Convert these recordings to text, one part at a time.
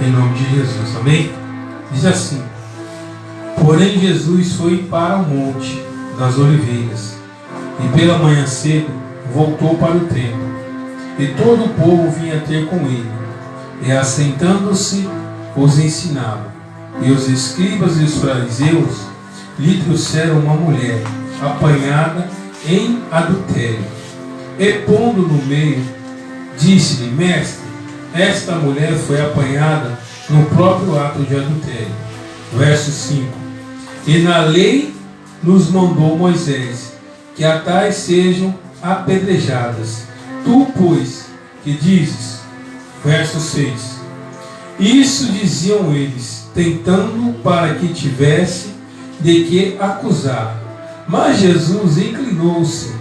em nome de Jesus, amém? Diz assim: porém Jesus foi para o monte das oliveiras, e pela manhã cedo voltou para o templo, e todo o povo vinha ter com ele, e assentando-se os ensinava. E os escribas e os fariseus lhe trouxeram uma mulher apanhada em adultério, e pondo no meio, disse-lhe: mestre, esta mulher foi apanhada no próprio ato de adultério. Verso 5: e na lei nos mandou Moisés que a tais sejam apedrejadas. Tu, pois, que dizes? Verso 6: isso diziam eles, tentando para que tivesse de que acusar. Mas Jesus inclinou-se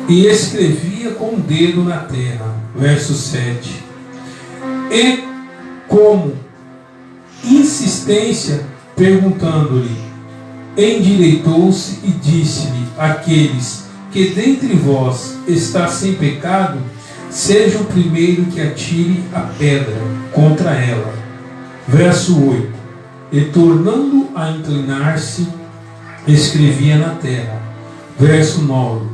e escrevia com o dedo na terra. Verso 7: e como insistência, perguntando-lhe, endireitou-se e disse-lhe: aqueles que dentre vós está sem pecado, seja o primeiro que atire a pedra contra ela. Verso 8: e tornando a inclinar-se, escrevia na terra. Verso 9: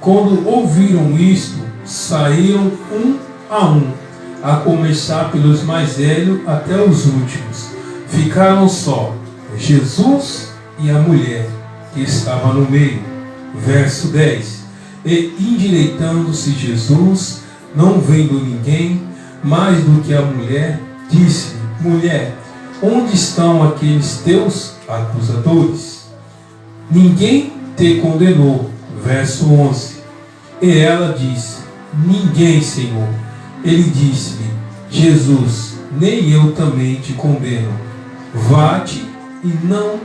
quando ouviram isto, saíram a começar pelos mais velhos até os últimos. Ficaram só Jesus e a mulher que estava no meio. Verso 10: e endireitando-se Jesus, não vendo ninguém mais do que a mulher, disse-lhe: mulher, onde estão aqueles teus acusadores? Ninguém te condenou. Verso 11: e ela disse: ninguém, Senhor. Ele disse-lhe: Jesus, nem eu também te condeno. Vá-te e não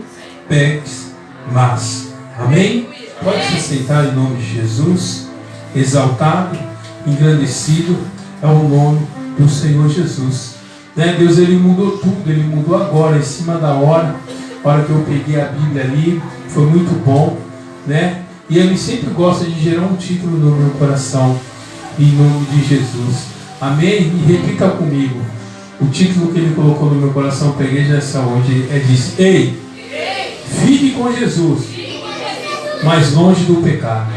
peques mais. Amém? Pode se sentar em nome de Jesus. Exaltado, engrandecido é o nome do Senhor Jesus. Né? Deus, Ele mudou tudo. Ele mudou agora, em cima da hora. A hora que eu peguei a Bíblia ali, foi muito bom, né? E Ele sempre gosta de gerar um título no meu coração, em nome de Jesus. Amém? E repita comigo. O título que Ele colocou no meu coração para a igreja nessa hoje diz: ei, fique com Jesus, mais longe do pecado.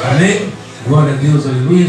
Amém? Glória a Deus, aleluia.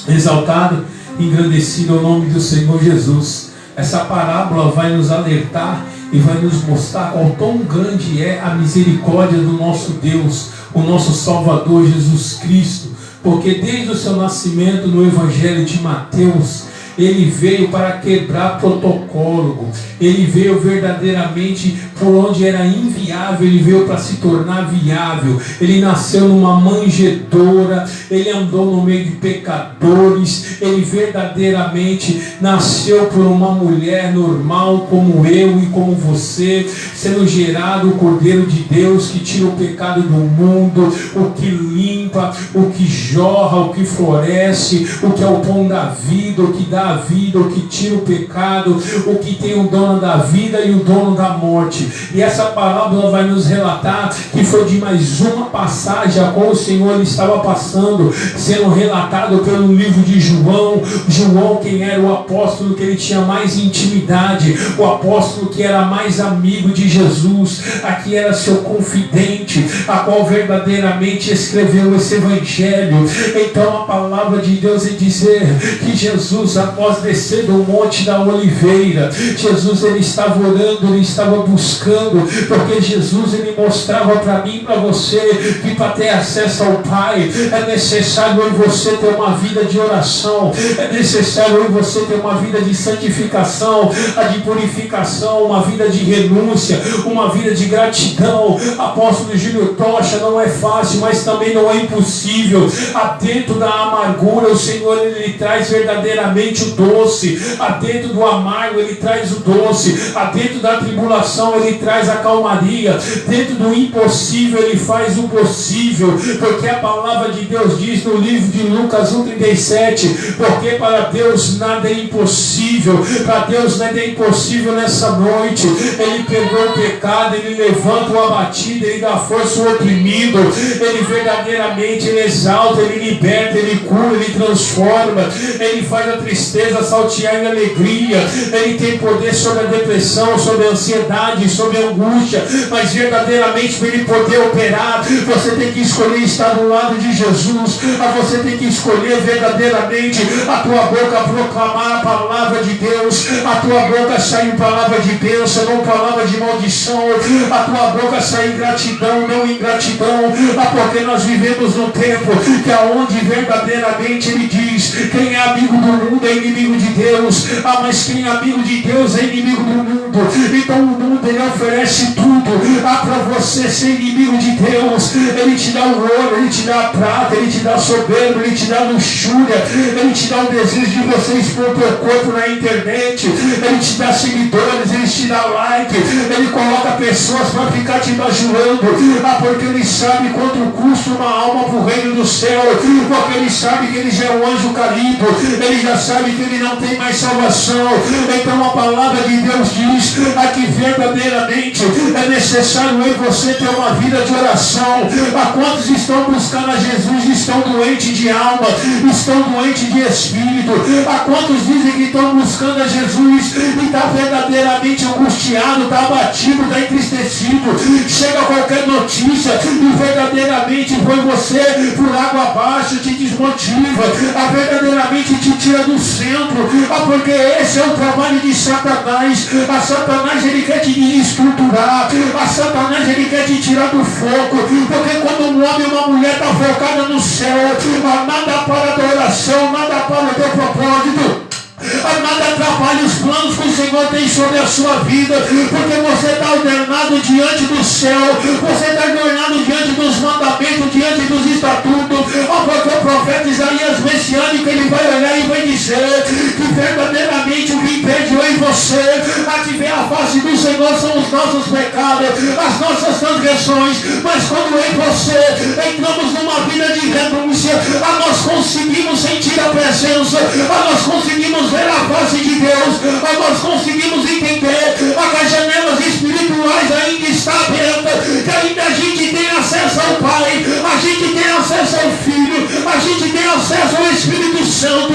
Exaltado, engrandecido é o nome do Senhor Jesus. Essa parábola vai nos alertar e vai nos mostrar quão tão grande é a misericórdia do nosso Deus, o nosso Salvador Jesus Cristo. Porque desde o seu nascimento no Evangelho de Mateus, Ele veio para quebrar protocolo. Ele veio verdadeiramente por onde era inviável. Ele veio para se tornar viável. Ele nasceu numa manjedoura. Ele andou no meio de pecadores. Ele verdadeiramente nasceu por uma mulher normal como eu e como você, sendo gerado o Cordeiro de Deus que tira o pecado do mundo, o que limpa, o que jorra, o que floresce, o que é o pão da vida, o que dá a vida, o que tira o pecado, o que tem o dono da vida e o dono da morte. E essa parábola vai nos relatar que foi de mais uma passagem a qual o Senhor estava passando, sendo relatado pelo livro de João. João, quem era o apóstolo que ele tinha mais intimidade, o apóstolo que era mais amigo de Jesus, aqui era seu confidente, a qual verdadeiramente escreveu esse evangelho. Então a palavra de Deus é dizer que Jesus, após descer do monte da oliveira, Jesus, ele estava orando, ele estava buscando, porque Jesus, ele mostrava para mim e para você que para ter acesso ao Pai é necessário eu e você ter uma vida de oração, é necessário eu e você ter uma vida de santificação, de purificação, uma vida de renúncia, uma vida de gratidão. Apóstolo Júlio Tocha, não é fácil, mas também não é impossível. Dentro da amargura, o Senhor, ele traz verdadeiramente o doce. Dentro do amargo, ele traz o doce. Dentro da tribulação, ele traz a calmaria. Dentro do impossível, ele faz o possível. Porque a palavra de Deus diz no livro de Lucas 1,37: porque para Deus nada é impossível. Para Deus nada é impossível nessa noite. Ele perdoa o pecado, ele levanta o abatido, ele dá força ao oprimido. Ele verdadeiramente, ele exalta, ele liberta, ele cura, ele transforma. Ele faz a tristeza tristeza, saltear em alegria. Ele tem poder sobre a depressão, sobre a ansiedade, sobre a angústia. Mas verdadeiramente, para ele poder operar, você tem que escolher estar do lado de Jesus. Você tem que escolher verdadeiramente a tua boca proclamar a palavra de Deus, a tua boca sair palavra de bênção, não palavra de maldição, a tua boca sair gratidão, não ingratidão, porque nós vivemos num tempo que aonde verdadeiramente ele diz: quem é amigo do mundo é inimigo de Deus, mas quem é amigo de Deus é inimigo do mundo. Então o mundo ele oferece tudo para você ser inimigo de Deus. Ele te dá o ouro, ele te dá a prata, ele te dá soberbo, ele te dá luxúria, ele te dá o desejo de você expor o teu corpo na internet, ele te dá seguidores, ele te dá like, ele coloca pessoas para ficar te bajulando, porque ele sabe quanto custa uma alma para o reino do céu, porque ele sabe que ele já é um anjo caído, ele já sabe que ele não tem mais salvação. Então a palavra de Deus diz que verdadeiramente é necessário em você ter uma vida de oração. A quantos estão buscando a Jesus estão doentes de alma, estão doentes de espírito? A quantos dizem que estão buscando a Jesus e está verdadeiramente angustiado, está abatido, está entristecido? Chega qualquer notícia e verdadeiramente foi você por água abaixo, te desmotiva, verdadeiramente te tira do centro, porque esse é o trabalho de Satanás. A Satanás ele quer te desestruturar, a Satanás ele quer te tirar do foco, porque quando um homem e uma mulher está focada no céu, nada para a adoração, nada para o teu propósito. Nada atrapalha os planos que o Senhor tem sobre a sua vida, porque você está ordenado diante do céu, você está ordenado diante dos mandamentos, diante dos estatutos, porque o profeta Isaías messiânico ele vai olhar e vai dizer que verdadeiramente o que impede eu e você a te ver a face do Senhor são os nossos pecados, as nossas transgressões. Mas quando eu e você entramos numa vida de renúncia, nós conseguimos sentir a presença, nós conseguimos ver a face de Deus, nós conseguimos entender que as janelas espirituais ainda estão abertas, que ainda a gente tem acesso ao Pai, a gente tem acesso ao Filho, a gente tem acesso ao Espírito Santo,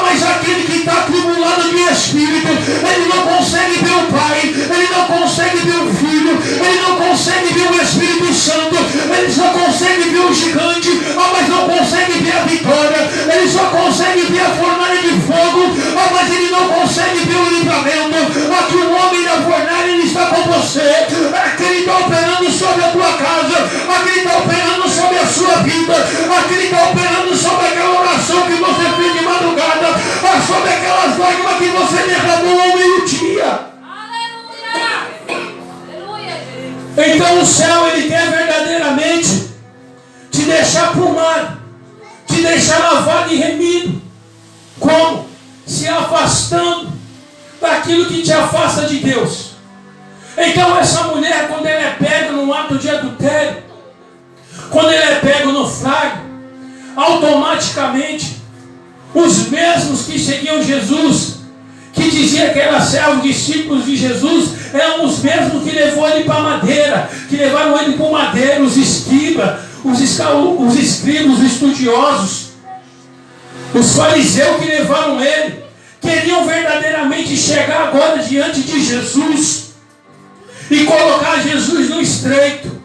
mas aquele que está atribulado de espírito, ele não consegue ver o Pai, ele não consegue ver o Filho, ele não consegue ver o Espírito Santo, ele só consegue ver o gigante, mas não consegue ver a vitória, ele só consegue ver a fornalha de fogo, mas ele não consegue ver o livramento. Aqui o homem da fornalha ele está com você, aqui ele está operando sobre a tua casa, aqui ele está operando sobre a sua vida, aqui ele está operando sobre aquela oração que você fez de madrugada, sobre aquelas lágrimas que você derramou ao meio-dia. Então o céu ele quer verdadeiramente te deixar plumado, te deixar lavado e remido. Como? Se afastando daquilo que te afasta de Deus. Então essa mulher, quando ela é pega num ato de adultério, quando ela é pega no flagra, automaticamente os mesmos que seguiam Jesus, que dizia que era servo, discípulos de Jesus, eram os mesmos que levou ele para a madeira, que levaram ele para o madeiro, os escribas, os escribas, os estudiosos, os fariseus que levaram ele, queriam verdadeiramente chegar agora diante de Jesus e colocar Jesus no estreito.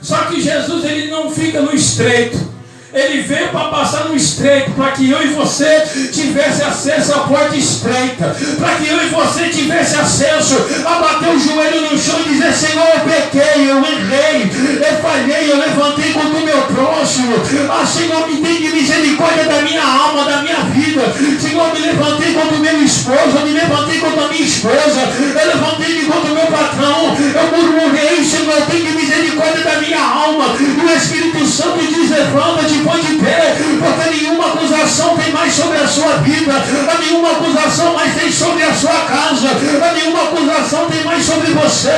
Só que Jesus ele não fica no estreito. Ele veio para passar no estreito, para que eu e você tivesse acesso à porta estreita, para que eu e você tivesse acesso a bater o joelho no chão e dizer: Senhor, eu pequei, eu errei, eu falhei, eu levantei contra o meu próximo. Senhor, me tem de misericórdia da minha alma, da minha vida. Senhor, me levantei contra o meu esposo, eu me levantei contra a minha esposa, eu levantei contra o meu patrão, eu murmurei. Senhor, tem de misericórdia da minha alma. E o Espírito Santo diz: levanta-te, põe de pé, porque nenhuma acusação tem mais sobre a sua vida, nenhuma acusação mais tem sobre a sua casa, nenhuma acusação tem mais sobre você,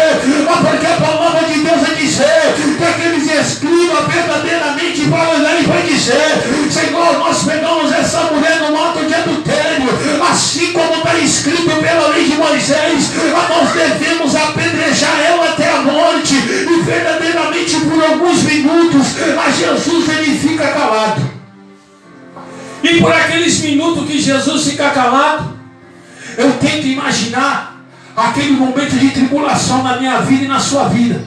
porque a palavra de Deus vai dizer que aqueles escribas verdadeiramente vão olhar e vai dizer: Senhor, nós pegamos essa mulher no ato de adultério, assim como está escrito pela lei de Moisés, nós devemos apedrejar ela até a morte. E verdadeiramente por alguns minutos a Jesus ele fica calado. E por aqueles minutos que Jesus fica calado, eu tento imaginar aquele momento de tribulação na minha vida e na sua vida,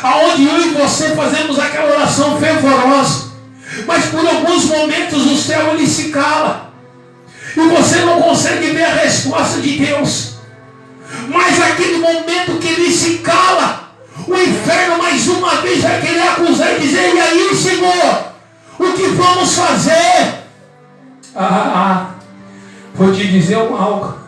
aonde eu e você fazemos aquela oração fervorosa, mas por alguns momentos o céu ele se cala e você não consegue ver a resposta de Deus. Mas aquele momento que ele se cala, o inferno mais uma vez vai querer acusar e dizer: e aí, Senhor, o que vamos fazer? Vou te dizer algo.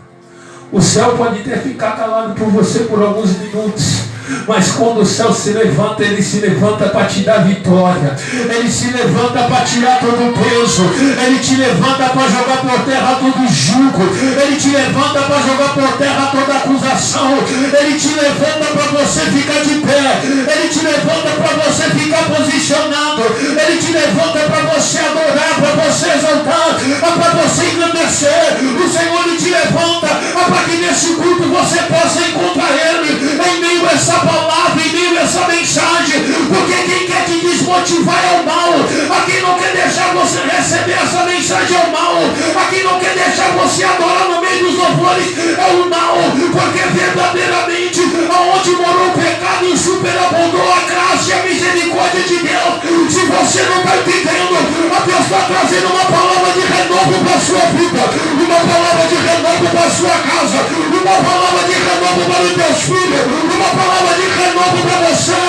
O céu pode até ficar calado por você por alguns minutos, mas quando o céu se levanta, ele se levanta para te dar vitória. Ele se levanta para tirar todo o peso. Ele te levanta para jogar por terra todo o jugo. Ele te levanta para jogar por terra toda acusação. Ele te levanta para você ficar de pé. Ele te levanta para você ficar posicionado. Ele te levanta para você adorar, para você exaltar, para você engrandecer. O Senhor ele te levanta para que nesse culto você possa encontrar Ele em meio a essa palavra, em meio a essa mensagem. Porque quem quer te desmotivar é o mal. A quem não quer deixar você receber essa mensagem é o mal. A quem não quer deixar você adorar no meio dos louvores é o mal. Porque verdadeiramente aonde morou o pecado e superabundou a graça e a misericórdia de Deus. Se você não está entendendo, a Deus está trazendo uma palavra de renovo para a sua vida, uma palavra de renovo para a sua casa, uma palavra de renovo para os teus filhos, uma palavra de renovo para você.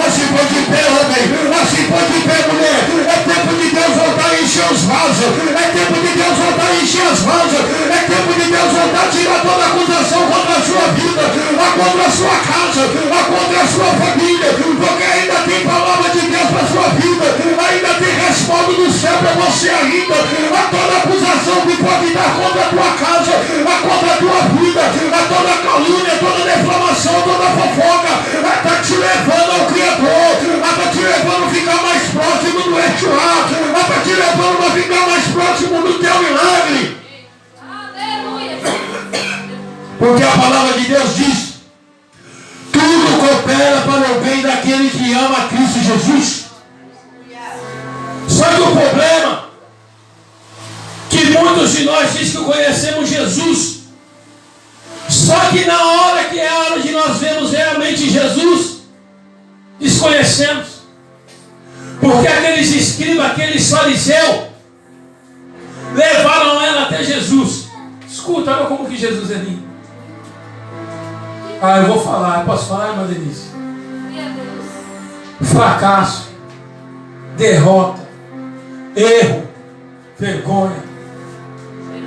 Assim foi de pé, homem, assim foi de pé, mulher. É tempo de Deus voltar a encher os vasos, é tempo de Deus voltar a encher as vasos, é tempo de Deus voltar a tirar toda a acusação contra a sua vida, contra a sua casa, contra a sua família, porque ainda tem palavra de Deus para a sua vida, ainda tem respaldo do céu para você ainda. A toda acusação que pode dar contra a tua casa, contra a tua vida, a toda calúnia, toda deflamação, toda fofoca, está te levando ao Criador, está te levando a ficar mais próximo do Eixuá, está te levando a ficar mais próximo do teu milagre. Aleluia. Porque a palavra de Deus diz: tudo coopera para o bem daquele que ama a Cristo Jesus. Só que o problema que muitos de nós diz que conhecemos Jesus, só que na hora que é a hora de nós vermos realmente Jesus, desconhecemos. Porque aqueles escribas, aqueles fariseus, levaram ela até Jesus. Escuta, olha como que Jesus é lindo. Eu vou falar, eu posso falar, irmã Denise? Fracasso, derrota, erro, vergonha,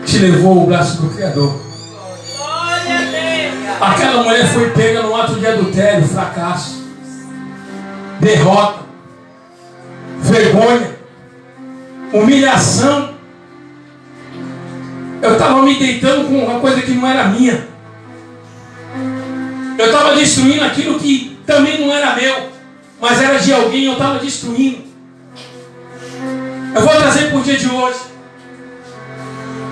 te levou o braço do Criador. Aquela mulher foi pega no ato de adultério, fracasso, derrota, vergonha, humilhação. Eu estava me deitando com uma coisa que não era minha. Eu estava destruindo aquilo que também não era meu, mas era de alguém, eu estava destruindo. Eu vou trazer para o dia de hoje.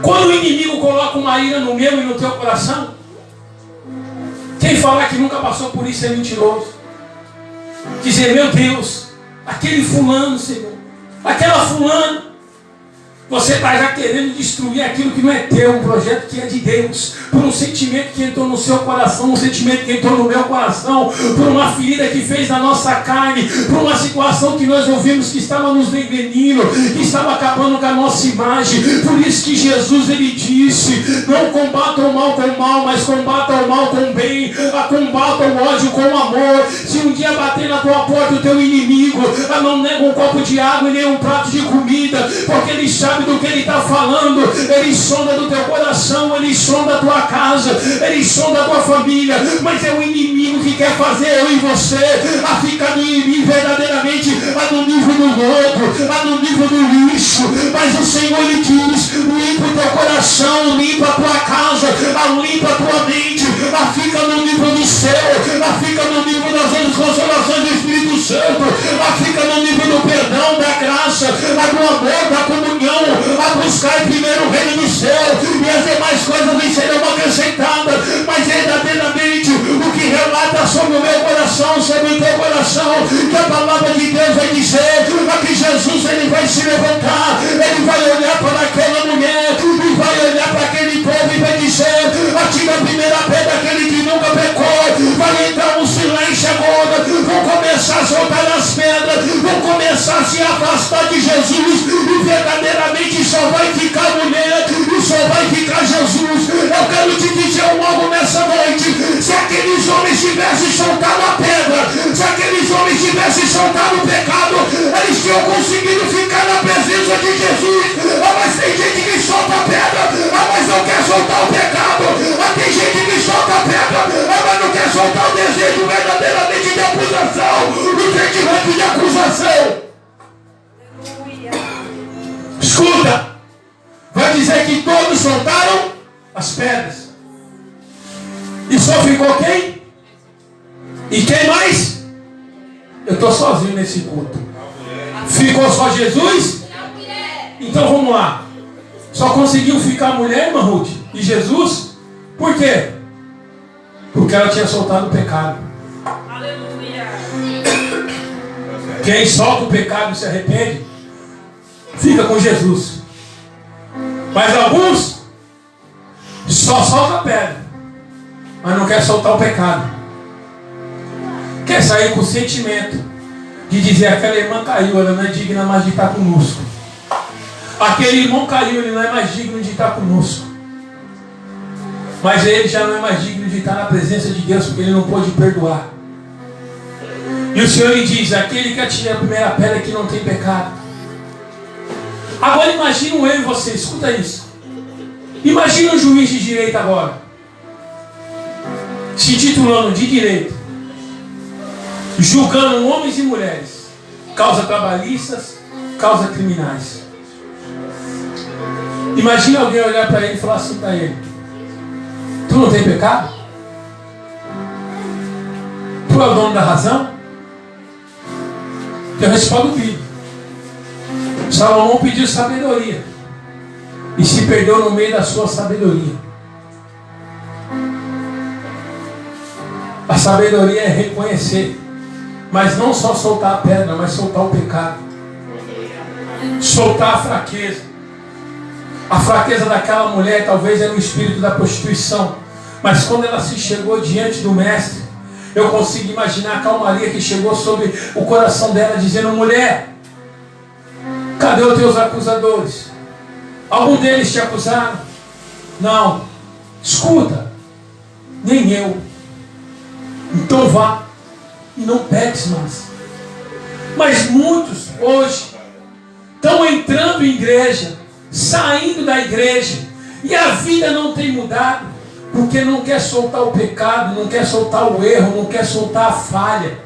Quando o inimigo coloca uma ira no meu e no teu coração, quem falar que nunca passou por isso é mentiroso. Dizer: meu Deus, aquele fulano, Senhor, aquela fulana, você está já querendo destruir aquilo que não é teu, um projeto que é de Deus, por um sentimento que entrou no seu coração, um sentimento que entrou no meu coração, por uma ferida que fez na nossa carne, por uma situação que nós ouvimos que estava nos envenenando, que estava acabando com a nossa imagem. Por isso que Jesus ele disse: não combata o mal com o mal, mas combata o mal com o bem, combata o ódio com o amor. Se um dia bater na tua porta o teu inimigo, não nega um copo de água e nem um prato de comida, porque ele sabe do que ele está falando. Ele sonda do teu coração, ele sonda a tua casa, ele sonda a tua família, mas é o inimigo que quer fazer eu e você a ficar verdadeiramente no nível do lodo, no nível do lixo. Mas o Senhor ele diz: limpa o teu coração, limpa a tua casa, limpa a tua mente, fica no nível do céu, fica no nível das consolações do Espírito Santo, fica no nível do perdão, da graça, do amor, da comunhão, a buscar primeiro o reino do céu, e as demais coisas lhe serão acrescentadas. Mas verdadeiramente o que relata sobre o meu coração, sobre o teu coração, que a palavra de Deus vai dizer que Jesus ele vai se levantar, ele vai olhar para aquela mulher e vai olhar para aquele povo e vai dizer: atira a primeira pedra aquele que nunca pecou. Vai entrar um silêncio agora, vão começar a soltar as pedras, vão começar a se afastar de Jesus e verdadeiramente só vai ficar mulher e só vai ficar Jesus. Eu quero te dizer algo nessa noite: se aqueles homens tivessem soltado a pedra, se aqueles homens tivessem soltado o pecado, eles tinham conseguido ficar na presença de Jesus. Mas tem gente que solta a pedra, mas não quer soltar o pecado. Tem gente que solta a pedra, mas não quer soltar o desejo verdadeiramente de acusação, o sentimento de acusação. Escuta, vai dizer que todos soltaram as pedras. E só ficou quem? E quem mais? Eu estou sozinho nesse culto. Ficou só Jesus? Então vamos lá. Só conseguiu ficar a mulher, irmã Ruth, e Jesus? Por quê? Porque ela tinha soltado o pecado. Aleluia. Quem solta o pecado e se arrepende, fica com Jesus. Mas alguns só soltam a pedra, mas não quer soltar o pecado. Quer sair com o sentimento de dizer: aquela irmã caiu, ela não é digna mais de estar conosco. Aquele irmão caiu, ele não é mais digno de estar conosco. Mas ele já não é mais digno de estar na presença de Deus, porque ele não pôde perdoar. E o Senhor lhe diz: aquele que atira a primeira pedra que não tem pecado. Agora imagina eu e você, escuta isso. Imagina um juiz de direito agora, se titulando de direito, julgando homens e mulheres, causas trabalhistas, causas criminais. Imagina alguém olhar para ele e falar assim para ele: tu não tem pecado? Tu é o dono da razão? Eu respondo bíblico. Salomão pediu sabedoria e se perdeu no meio da sua sabedoria. A sabedoria é reconhecer, mas não só soltar a pedra, mas soltar o pecado, soltar a fraqueza. A fraqueza daquela mulher talvez era o espírito da prostituição, mas quando ela se chegou diante do mestre, eu consigo imaginar a calmaria que chegou sobre o coração dela, dizendo: mulher, cadê os teus acusadores? Algum deles te acusaram? Não. Escuta, nem eu. Então vá e não peques mais. Mas muitos hoje estão entrando em igreja, saindo da igreja, e a vida não tem mudado, porque não quer soltar o pecado, não quer soltar o erro, não quer soltar a falha.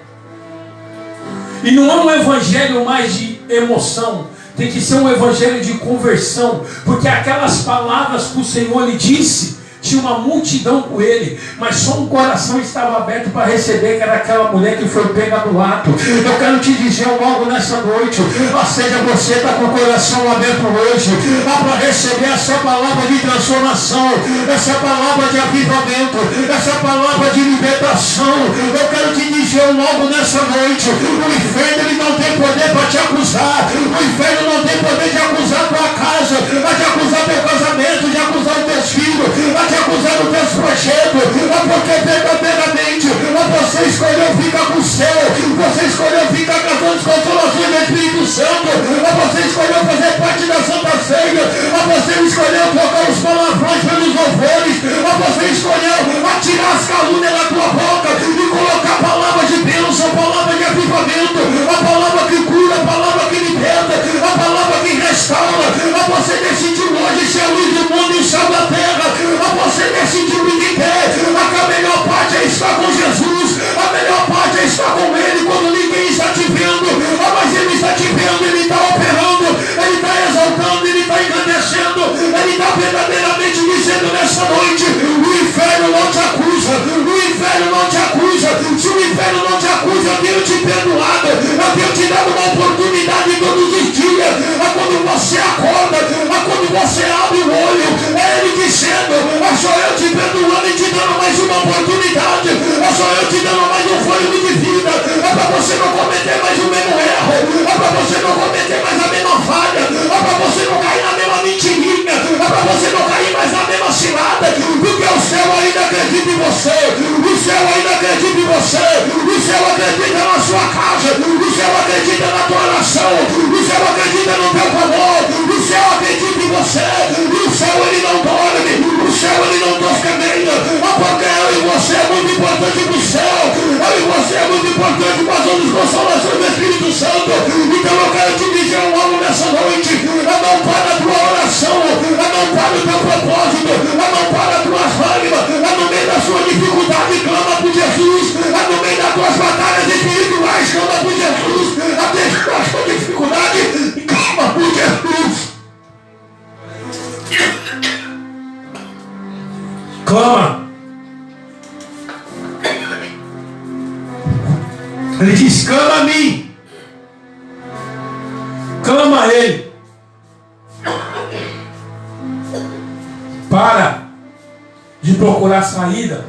E não é um evangelho mais de emoção, tem que ser um evangelho de conversão, porque aquelas palavras que o Senhor lhe disse, tinha uma multidão com ele, mas só um coração estava aberto para receber, que era aquela mulher que foi pega do ato. Eu quero te dizer algo nessa noite: ou seja, você está com o coração aberto hoje para receber essa palavra de transformação, essa palavra de avivamento, essa palavra de libertação. Eu quero te dizer algo nessa noite: o inferno ele não tem poder para te acusar, o inferno não tem poder de acusar tua casa, de acusar teu casamento, de acusar os teus filhos, de acusar os teus projetos, porque verdadeiramente você escolheu ficar com o céu, você escolheu ficar com as consolações do Espírito Santo, você escolheu fazer parte da Santa Ceia, você escolheu trocar os palavrões pelos louvores, você escolheu atirar as calúnias da tua boca e colocar palavras de bênção, palavra de avivamento, a palavra que cura, a palavra que liberta, a palavra que restaura. Você decidiu hoje ser a luz do mundo e o sal da terra. Você decidiu ir de pé, a melhor parte é estar com Jesus, a melhor parte é estar com Ele quando ninguém está te vendo, mas Ele está te vendo, Ele está operando, Ele está exaltando, Ele está engrandecendo, Ele está verdadeiramente dizendo nessa noite: o inferno não te acusa, o inferno não te acusa. Se o inferno não te acusa, eu tenho te perdoado, eu tenho te dado uma oportunidade todos os dias. Quando você acorda, quando você abre o olho, é Ele dizendo: sou eu te perdoando e te dando mais uma oportunidade, sou eu te dando mais um fôlego de vida, para você não cometer mais o mesmo erro, para você não cometer mais a mesma falha, para você não cair na mesma mentirinha, você. O céu ainda acredita em você. O céu acredita na sua casa. O céu acredita na tua oração. O céu acredita no teu favor. O céu acredita em você. E o céu ele não dorme. O céu ele não tosqueneia. Porque eu e você é muito importante para o céu. Eu e você é muito importante para as outras consolações do Espírito Santo. Então eu quero te dizer algo nessa noite. Não para a tua oração. Não para o teu propósito. Não para as tuas lágrimas. No meio da sua dificuldade, clama por Jesus. No meio das tuas batalhas espirituais, clama por Jesus. Até a sua dificuldade, clama por Jesus. Clama. Ele diz, clama a mim. Clama a Ele. Para de procurar saída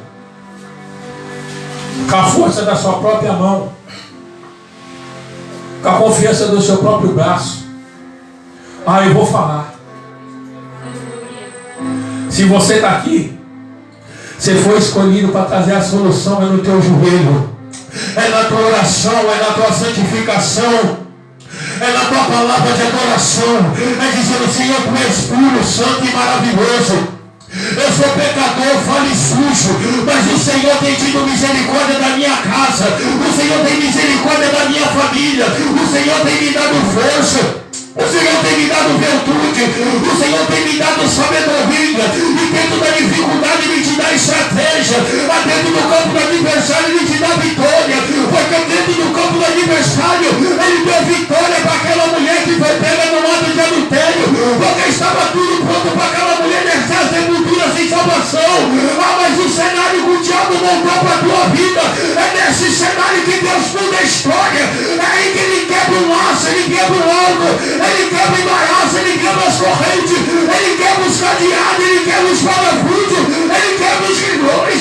com a força da sua própria mão, com a confiança do seu próprio braço. Eu vou falar. Se você está aqui, você foi escolhido para trazer a solução, é no teu joelho, é na tua oração, é na tua santificação, é na tua palavra de adoração, é dizendo, Senhor, tu és puro, santo e maravilhoso. Eu sou pecador, falho e sujo, mas o Senhor tem tido misericórdia da minha casa, o Senhor tem misericórdia da minha família, o Senhor tem me dado força, o Senhor tem me dado virtude, o Senhor tem me dado sabedoria, e dentro da dificuldade Ele te dá estratégia, dentro do campo do adversário Ele te dá vitória, porque dentro do campo do adversário Ele deu vitória para aquela mulher que foi pega no ato de adultério, porque estava tudo pronto para aquela mulher descer a sepultura sem salvação. Mas o cenário que o diabo montou para a tua vida, é nesse cenário que Deus muda a história, é aí que Ele quebra um laço, Ele quebra um algo, Ele quebra o embaraço, Ele quebra as correntes, Ele quebra os cadeados, Ele quebra os parafusos, Ele quebra os grilhões,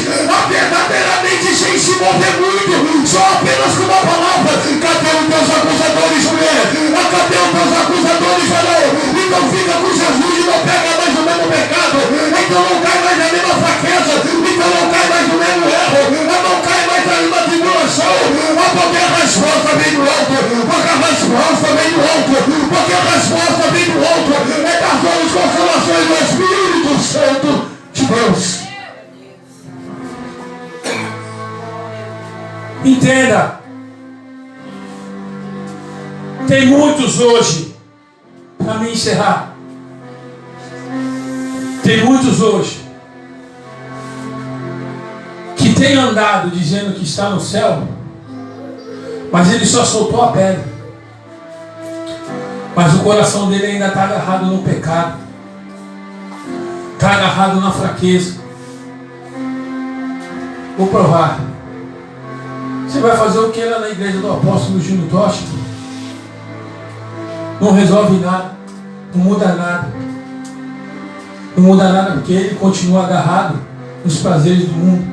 verdadeiramente sem se mover muito, só apenas com uma palavra. Cadê os teus acusadores, mulher? Cadê os teus acusadores, varão? Então fica com Jesus e não pega mais o mesmo pecado, então não cai mais na mesma fraqueza, então não cai mais no mesmo erro, não cai mais na mesma tribulação, porque a resposta vem do alto, porque a resposta vem do alto, porque a resposta vem do alto, é das duas consolações do Espírito Santo de Deus. Entenda, tem muitos hoje, para me encerrar, tem muitos hoje que tem andado dizendo que está no céu, mas ele só soltou a pedra, mas o coração dele ainda está agarrado no pecado, está agarrado na fraqueza. Vou provar. Você vai fazer o que lá na igreja do apóstolo Júnior Tocha? Não resolve nada, não muda nada. Não muda nada porque ele continua agarrado nos prazeres do mundo.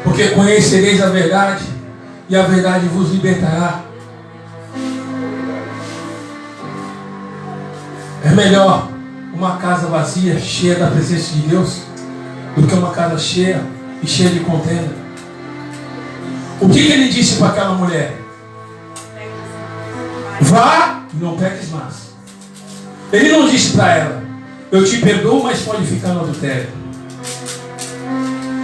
Porque conhecereis a verdade e a verdade vos libertará. É melhor uma casa vazia, cheia da presença de Deus, do que uma casa cheia e cheia de contenda. O que ele disse para aquela mulher? Vá e não peques mais. Ele não disse para ela, eu te perdoo, mas pode ficar no adultério.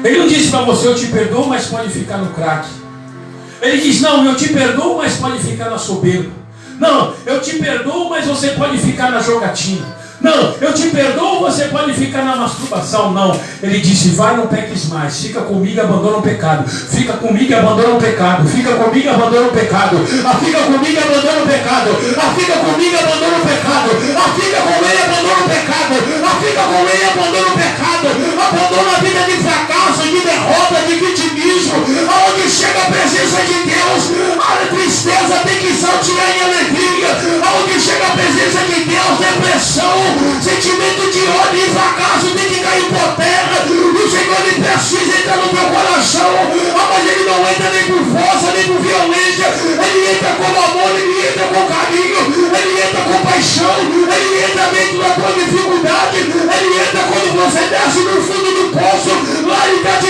Ele não disse para você, eu te perdoo, mas pode ficar no crack. Ele diz, não, eu te perdoo, mas pode ficar na soberba. Não, eu te perdoo, mas você pode ficar na jogatina. Não, eu te perdoo, você pode ficar na masturbação. Não, ele disse, vai, não peques mais. Fica comigo e abandona o pecado. Fica comigo e abandona o pecado. Fica comigo e abandona o pecado. Fica comigo e abandona o pecado. Fica comigo e abandona o pecado. Fica com ele e abandona o pecado. Fica com ele e abandona o pecado. Abandona a vida de fracasso, de derrota, de vitimismo. Aonde chega a presença de Deus, a tristeza tem que saltear em alegria. Aonde chega a presença de Deus, depressão, sentimento de ódio e fracasso tem que cair por terra. O Senhor ele precisa entrar no teu coração, mas ele não entra nem por força, nem por violência. Ele entra com amor, ele entra com carinho, ele entra com paixão, ele entra dentro da tua dificuldade, ele entra quando você desce no fundo do poço, lá ele está te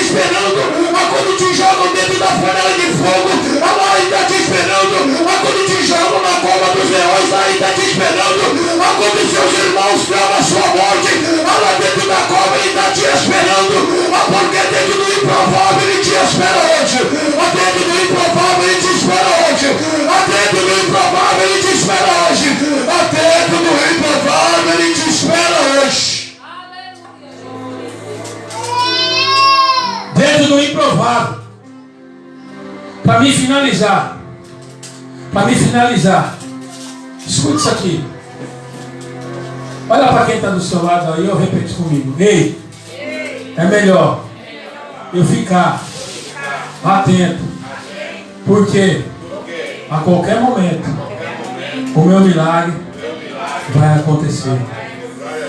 dentro do improvável. Para me finalizar. Escute isso aqui. Olha para quem está do seu lado aí, eu repete comigo. Ei, é melhor eu ficar atento. Porque a qualquer momento o meu milagre vai acontecer.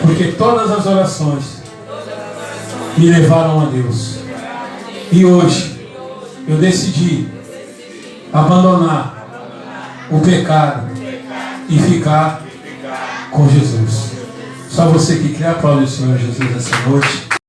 Porque todas as orações me levaram a Deus. E hoje eu decidi abandonar o pecado e ficar com Jesus. Só você que quer aplaudir o Senhor Jesus essa noite.